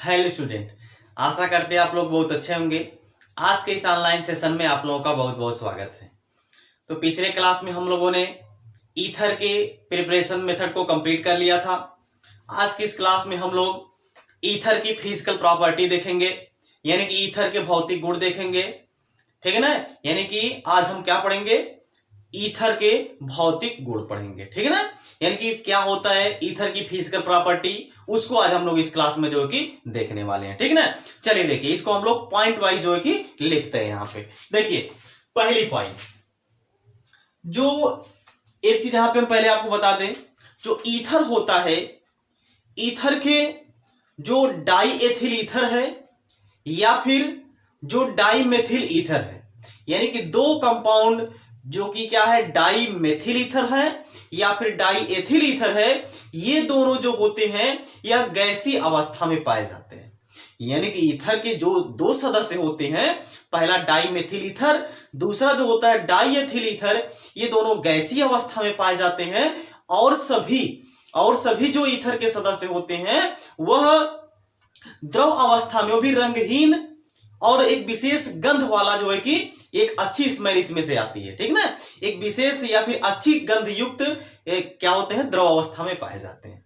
Hello student, आशा करते हैं आप लोग बहुत अच्छे होंगे। आज के इस ऑनलाइन सेशन में आप लोगों का बहुत बहुत स्वागत है। तो पिछले क्लास में हम लोगों ने ईथर के प्रिपरेशन मेथड को कंप्लीट कर लिया था। आज की इस क्लास में हम लोग ईथर की फिजिकल प्रॉपर्टी देखेंगे, यानी कि ईथर के भौतिक गुण देखेंगे। ठीक है ना, यानी कि आज हम क्या पढ़ेंगे, ईथर के भौतिक गुण पढ़ेंगे। ठीक है ना, यानी कि क्या होता है ईथर की फिजिकल प्रॉपर्टी, उसको आज हम लोग इस क्लास में जो है कि देखने वाले हैं। ठीक है ना, चलिए देखिए, इसको हम लोग पॉइंट वाइज जो है कि लिखते हैं। यहाँ पे देखिए, पहली पॉइंट, जो एक चीज यहाँ पे हम पहले आपको बता दें, जो ईथर होता है, ईथर के जो डाई एथिल ईथर है या फिर जो डाई मेथिल ईथर है, यानी कि दो कंपाउंड जो कि क्या है, डाई मेथिल ईथर है या फिर डाई एथिल ईथर है, ये दोनों जो होते हैं यह गैसीय अवस्था में पाए जाते हैं। यानी कि ईथर के जो दो सदस्य होते हैं, पहला डाई मेथिल ईथर, दूसरा जो होता है डाई एथिल ईथर, ये दोनों गैसीय अवस्था में पाए जाते हैं। और सभी जो ईथर के सदस्य होते हैं वह द्रव अवस्था में, वो भी रंगहीन और एक विशेष गंध वाला जो है कि एक अच्छी स्मेल इसमें से आती है। ठीक ना, एक विशेष या फिर अच्छी गंध युक्त क्या होते हैं, द्रव अवस्था में पाए जाते हैं।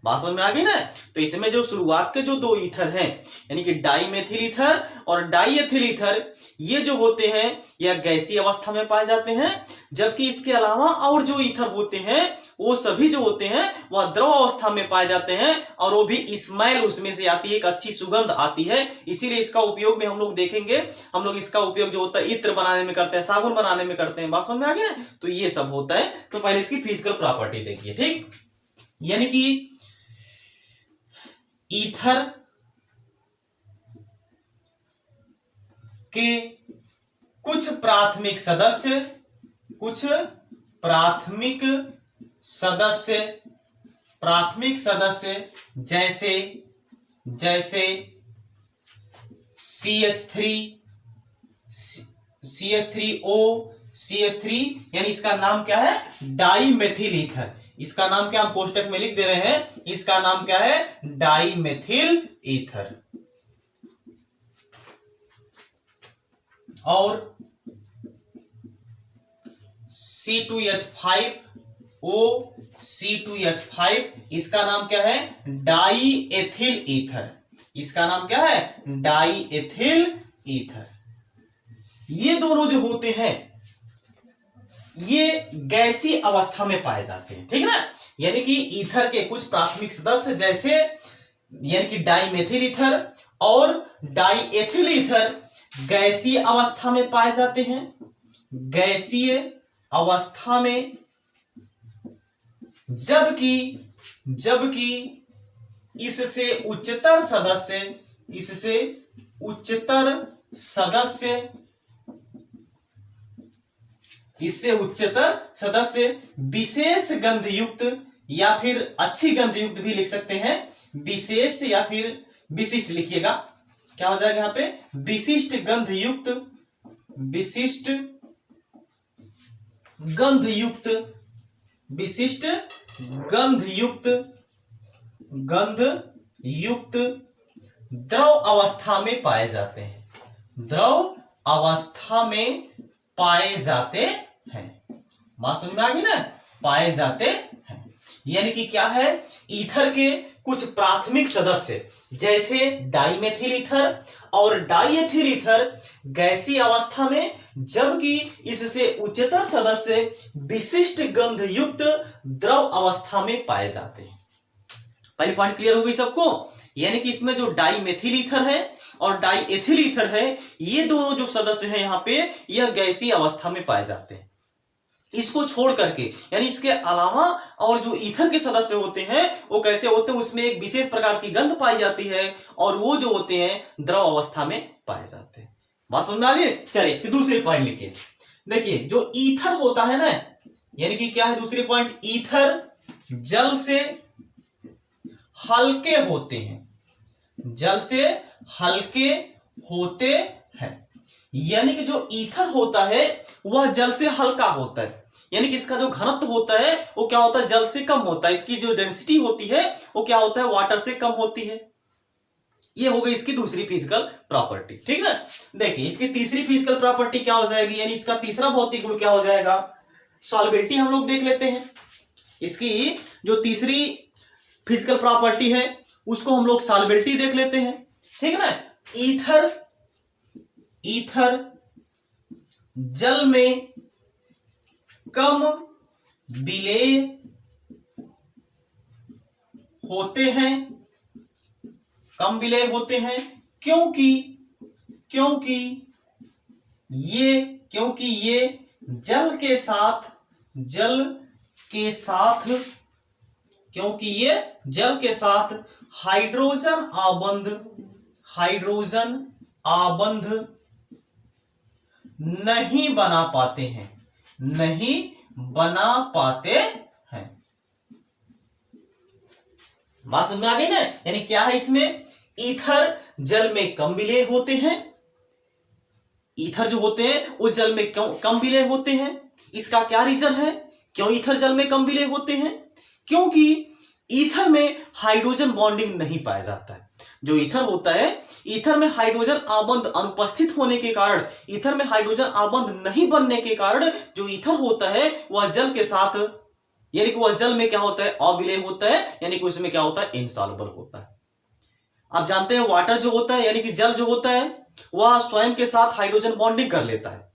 बात समझ में आ गई ना। तो इसमें जो शुरुआत के जो दो ईथर हैं, यानी कि डाई मेथिल ईथर और डाई एथिल ईथर, ये जो होते हैं यह गैसीय अवस्था में पाए जाते हैं। जबकि इसके अलावा और जो ईथर होते हैं वो सभी जो होते हैं वह द्रव अवस्था में पाए जाते हैं, और वो भी स्मेल उसमें से आती है, एक अच्छी सुगंध आती है। इसीलिए इसका उपयोग में हम लोग देखेंगे, हम लोग इसका उपयोग जो होता है इत्र बनाने में करते हैं, साबुन बनाने में करते हैं। बात समझ में आ गया। तो ये सब होता है। तो पहले इसकी फिजिकल प्रॉपर्टी देखिए। ठीक, यानी कि ईथर के कुछ प्राथमिक सदस्य जैसे CH3O, CH3, यानी इसका नाम क्या है, डाई मेथिल ईथर। इसका नाम क्या हम कोष्टक में लिख दे रहे हैं, इसका नाम क्या है, डाई मेथिल ईथर। और C2H5O, C2H5, इसका नाम क्या है, डाई एथिल ईथर। इसका नाम क्या है, डाई एथिल ईथर। ये दोनों जो होते हैं ये गैसीय अवस्था में पाए जाते हैं। ठीक है ना, यानी कि ईथर के कुछ प्राथमिक सदस्य जैसे, यानी कि डाई मेथिल ईथर और डाई एथिल ईथर गैसीय अवस्था में पाए जाते हैं। गैसीय अवस्था में, जबकि इससे उच्चतर सदस्य विशेष गंध युक्त या फिर अच्छी गंध युक्त भी लिख सकते हैं। विशेष या फिर विशिष्ट लिखिएगा, क्या हो जाएगा यहाँ पे, विशिष्ट गंध युक्त द्रव अवस्था में पाए जाते हैं। द्रव अवस्था में पाए जाते हैं। बात समझ में आ गई ना, पाए जाते हैं। यानी कि क्या है, ईथर के कुछ प्राथमिक सदस्य जैसे डाईमेथिल ईथर और डाईएथिल ईथर गैसीय अवस्था में, जबकि इससे उच्चतर सदस्य विशिष्ट गंध युक्त द्रव अवस्था में पाए जाते हैं। पहली पॉइंट क्लियर हो गई सबको। यानी कि इसमें जो डाईमेथिल ईथर है और डाईएथिल ईथर है, ये दोनों जो सदस्य हैं यहाँ पे, यह गैसीय अवस्था में पाए जाते हैं। इसको छोड़ करके, यानी इसके अलावा और जो ईथर के सदस्य होते हैं वो कैसे होते हैं, उसमें एक विशेष प्रकार की गंध पाई जाती है और वो जो होते हैं द्रव अवस्था में पाए जाते हैं। बात समझ में आ गई। चलिए इसकी दूसरी पॉइंट लिखिए। देखिए, जो ईथर होता है ना, यानी कि क्या है दूसरी पॉइंट, ईथर जल से हल्के होते हैं। यानी कि जो ईथर होता है वह जल से हल्का होता है, यानी कि इसका जो घनत्व होता है वो क्या होता है, जल से कम होता है। इसकी जो डेंसिटी होती है वो क्या होता है, वाटर से कम होती है। ये हो गई इसकी दूसरी फिजिकल प्रॉपर्टी, ठीक है। देखिए इसकी तीसरी फिजिकल प्रॉपर्टी क्या हो जाएगी, यानी इसका तीसरा भौतिक गुण क्या हो जाएगा, सॉल्युबिलिटी हम लोग देख लेते हैं। इसकी जो तीसरी फिजिकल प्रॉपर्टी है उसको हम लोग सॉल्युबिलिटी देख लेते हैं, ठीक है ना। ईथर जल में कम विलेय होते हैं, कम विलेय होते हैं क्योंकि ये जल के साथ हाइड्रोजन आबंध नहीं बना पाते हैं। बात समझ में आ गई ना। यानी क्या है इसमें, ईथर जल में कम विलेय होते हैं, ईथर जो होते हैं उस जल में कम विलेय होते हैं। इसका क्या रीजन है, क्यों ईथर जल में कम विलेय होते हैं, क्योंकि ईथर में हाइड्रोजन बॉन्डिंग नहीं पाया जाता है। जो ईथर होता है, ईथर में हाइड्रोजन आबंध अनुपस्थित होने के कारण, ईथर में हाइड्रोजन आबंध नहीं बनने के कारण जो ईथर होता है वह जल के साथ, यानी कि वह जल में क्या होता है, अविलेय होता है, यानी कि उसमें क्या होता है, इनसॉल्युबल होता है। आप जानते हैं वाटर जो होता है, यानी कि जल जो होता है वह स्वयं के साथ हाइड्रोजन बॉन्डिंग कर लेता है,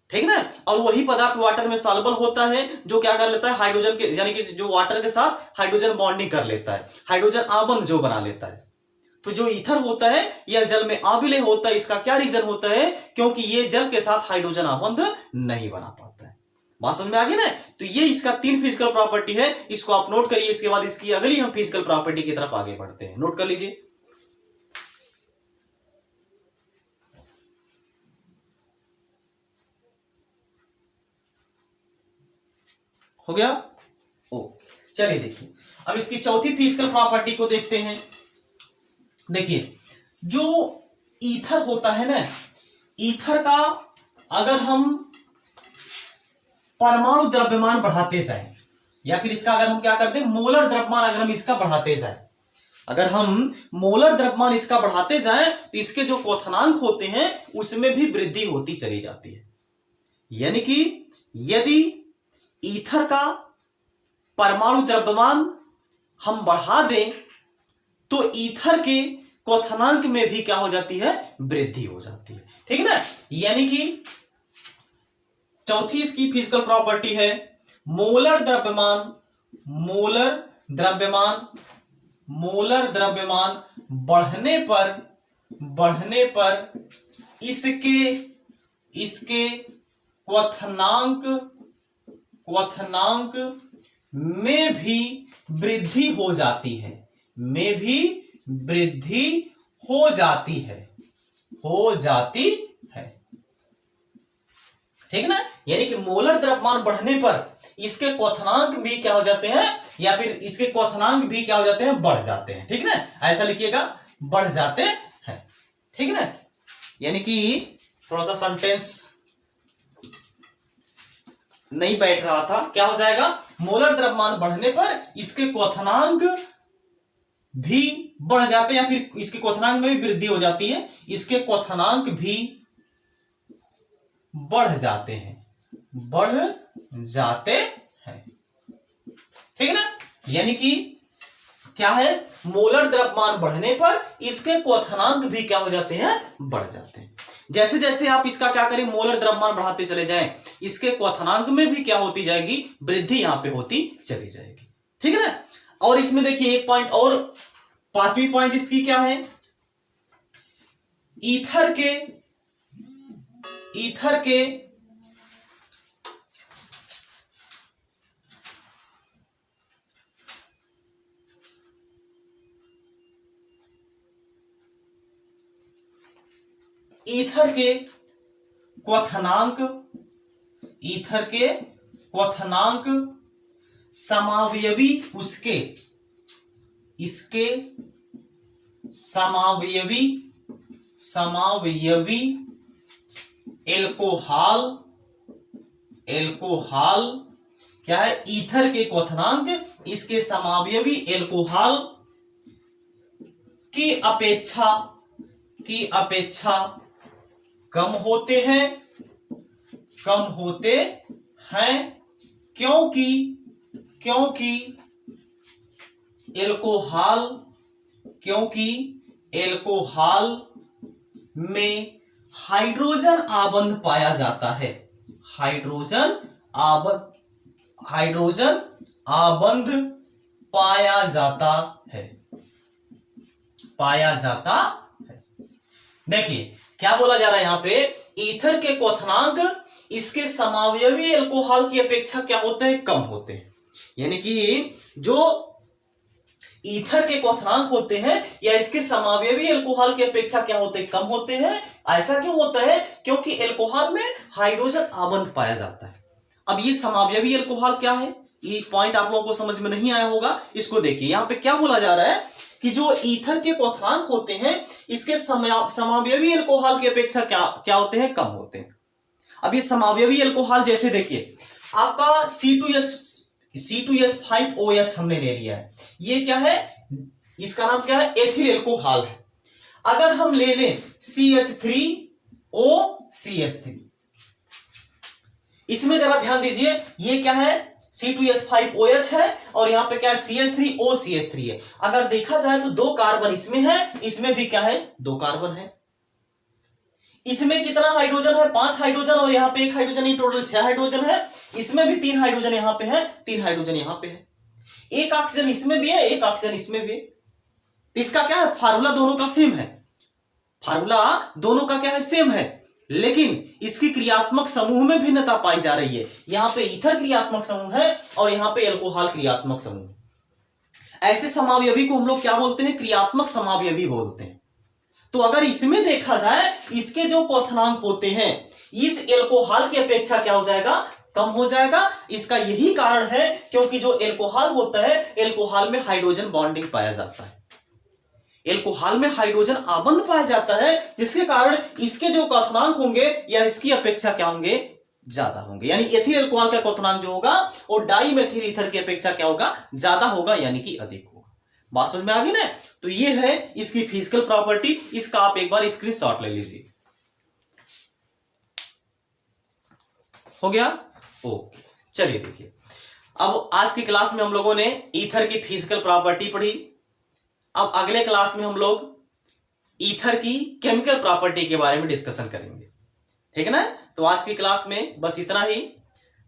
ठीक ना। और वही पदार्थ वाटर में सॉल्युबल होता है जो क्या कर लेता है, हाइड्रोजन के, यानी कि जो वाटर के साथ हाइड्रोजन बॉन्डिंग कर लेता है, हाइड्रोजन आबंध जो बना लेता है। तो जो ईथर होता है यह जल में अविलेय होता है। इसका क्या रीजन होता है, क्योंकि ये जल के साथ हाइड्रोजन आबंध नहीं बना पाता है। बात समझ में आ गई ना। तो ये इसका 3 फिजिकल प्रॉपर्टी है, इसको आप नोट करिए। इसके बाद इसकी अगली हम फिजिकल प्रॉपर्टी की तरफ आगे बढ़ते हैं, नोट कर लीजिए। हो गया, ओके। चलिए देखिए अब इसकी चौथी फिजिकल प्रॉपर्टी को देखते हैं। देखिए जो ईथर होता है ना, ईथर का अगर हम परमाणु द्रव्यमान बढ़ाते जाएं, या फिर इसका अगर हम क्या करते हैं, मोलर द्रव्यमान अगर हम इसका बढ़ाते जाएं, अगर हम मोलर द्रव्यमान इसका बढ़ाते जाएं तो इसके जो क्वथनांक होते हैं उसमें भी वृद्धि होती चली जाती है। यानी कि यदि ईथर का परमाणु द्रव्यमान हम बढ़ा दें तो ईथर के क्वथनांक में भी क्या हो जाती है, वृद्धि हो जाती है, ठीक है ना। यानी कि चौथी इसकी फिजिकल प्रॉपर्टी है मोलर द्रव्यमान बढ़ने पर इसके क्वथनांक में भी वृद्धि हो जाती है, ठीक है ना। यानी कि मोलर द्रव्यमान बढ़ने पर इसके क्वथनांक भी क्या हो जाते हैं, या फिर इसके क्वथनांक भी क्या हो जाते हैं, बढ़ जाते हैं, ठीक है ना। ऐसा लिखिएगा, बढ़ जाते हैं, ठीक है ना। यानी कि थोड़ा सा सेंटेंस नहीं बैठ रहा था, क्या हो जाएगा, मोलर द्रव्यमान बढ़ने पर इसके क्वथनांक भी बढ़ जाते हैं, या फिर इसके क्वथनांक में भी वृद्धि हो जाती है, इसके क्वथनांक भी बढ़ जाते हैं, ठीक है ना। यानी कि क्या है, मोलर द्रव्यमान बढ़ने पर इसके क्वथनांक भी क्या हो जाते हैं, बढ़ जाते हैं। जैसे जैसे आप इसका क्या करें, मोलर द्रव्यमान बढ़ाते चले जाएं, इसके क्वथनांक में भी क्या होती जाएगी, वृद्धि यहां पे होती चली जाएगी, ठीक है ना। और इसमें देखिए एक पॉइंट और, 5वीं पॉइंट इसकी क्या है, ईथर के क्वथनांक समावयवी इसके समावयवी एल्कोहल क्या है, ईथर के क्वथनांक इसके समावयवी एल्कोहल की अपेक्षा कम होते हैं क्योंकि एल्कोहल में हाइड्रोजन आबंध पाया जाता है। हाइड्रोजन आबंध पाया जाता है। देखिए क्या बोला जा रहा है यहां पे, ईथर के क्वथनांक इसके समावयवी एल्कोहल की अपेक्षा क्या होते हैं, कम होते हैं। यानी कि जो ईथर के क्वथनांक होते हैं या इसके समावयवी एल्कोहल की अपेक्षा क्या होते हैं, कम होते हैं। ऐसा क्यों होता है, क्योंकि एल्कोहल में हाइड्रोजन आबंध पाया जाता है। अब ये समावयवी एल्कोहल क्या है, ये पॉइंट आप लोगों को समझ में नहीं आया होगा। इसको देखिए यहां पे क्या बोला जा रहा है कि जो ईथर के क्वथनांक होते हैं इसके समावयवी एल्कोहल की अपेक्षा क्या होते हैं, कम होते हैं। अब ये समावयवी एल्कोहल जैसे देखिए आपका C2H5OH हमने ले लिया है, ये क्या है, इसका नाम क्या है, एथिल एल्कोहल है। अगर हम ले लें CH3OCH3, इसमें जरा ध्यान दीजिए, ये क्या है, C2H5OH है और यहां पे क्या है, CH3OCH3 है। अगर देखा जाए तो 2 कार्बन इसमें है, इसमें भी क्या है, 2 कार्बन है। इसमें कितना हाइड्रोजन है, 5 हाइड्रोजन, और यहाँ पे 1 हाइड्रोजन, इन टोटल 6 हाइड्रोजन है। इसमें भी 3 हाइड्रोजन यहाँ पे है, 3 हाइड्रोजन यहाँ पे है। 1 ऑक्सीजन इसमें भी है, 1 ऑक्सीजन इसमें भी है। तो इसका क्या है, फार्मूला दोनों का सेम है। फार्मूला दोनों का क्या है, सेम है, लेकिन इसकी क्रियात्मक समूह में भिन्नता पाई जा रही है। यहां पे ईथर क्रियात्मक समूह है और यहां पे एल्कोहल क्रियात्मक समूह। ऐसे समावयवी को हम लोग क्या बोलते हैं, क्रियात्मक समावयवी बोलते हैं। तो अगर इसमें देखा जाए, इसके जो क्वथनांक होते हैं इस एल्कोहल की अपेक्षा क्या हो जाएगा, कम हो जाएगा। इसका यही कारण है क्योंकि जो एल्कोहल होता है, एल्कोहल में हाइड्रोजन बॉन्डिंग पाया जाता है, एल्कोहल में हाइड्रोजन आबंध पाया जाता है, जिसके कारण इसके जो क्वथनांक होंगे या इसकी अपेक्षा क्या होंगे, ज्यादा होंगे। यानी एथिल एल्कोहल का क्वथनांक जो होगा वो डाई मेथिल ईथर की अपेक्षा क्या होगा, ज्यादा होगा, यानी कि अधिक होगा। बात समझ में आ गई ना। तो ये है इसकी फिजिकल प्रॉपर्टी, इसका आप एक बार स्क्रीनशॉट ले लीजिए। हो गया, ओके। चलिए देखिए, अब आज की क्लास में हम लोगों ने ईथर की फिजिकल प्रॉपर्टी पढ़ी। अब अगले क्लास में हम लोग ईथर की केमिकल प्रॉपर्टी के बारे में डिस्कशन करेंगे, ठीक है ना। तो आज की क्लास में बस इतना ही।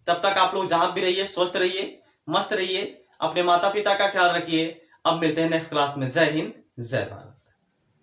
तब तक आप लोग जहां भी रहिए, स्वस्थ रहिए, मस्त रहिए, अपने माता पिता का ख्याल रखिए। अब मिलते हैं नेक्स्ट क्लास में। जय हिंद, जय भारत।